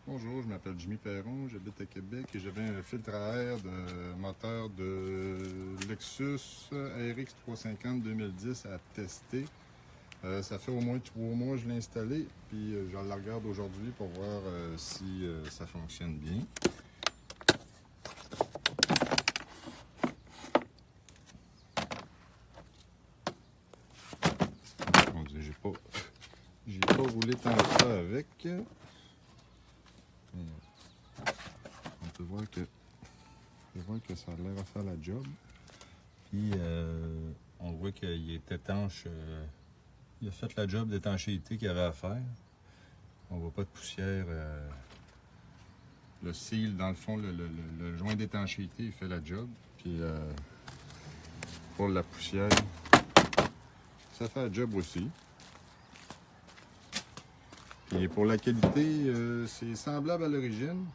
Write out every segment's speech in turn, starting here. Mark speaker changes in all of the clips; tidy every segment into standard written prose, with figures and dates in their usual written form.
Speaker 1: Bonjour, je m'appelle Jimmy Perron, j'habite à Québec et j'avais un filtre à air de moteur de Lexus RX 350 2010 à tester. Ça fait au moins 3 mois que je l'ai installé, puis je la regarde aujourd'hui pour voir si ça fonctionne bien. Mon Dieu, j'ai pas roulé tant que ça avec. Mais on peut voir que ça a l'air à faire la job. Puis on voit qu'il est étanche. Il a fait la job d'étanchéité qu'il avait à faire. On voit pas de poussière. Le seal, dans le fond, le joint d'étanchéité, il fait la job. Puis pour la poussière, ça fait la job aussi. Puis pour la qualité, c'est semblable à l'origine.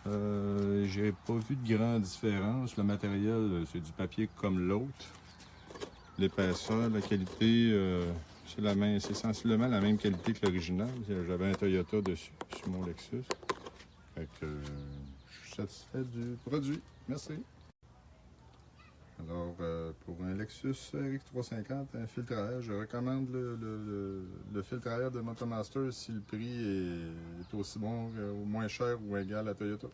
Speaker 1: J'ai pas vu de grande différence. Le matériel, c'est du papier comme l'autre. L'épaisseur, la qualité, c'est sensiblement la même qualité que l'original. J'avais un Toyota dessus, sur mon Lexus. Fait que je suis satisfait du produit. Merci. Alors, pour un Lexus RX 350, un filtre à air, je recommande le filtre à air de Motomaster si le prix est aussi bon ou moins cher ou égal à Toyota.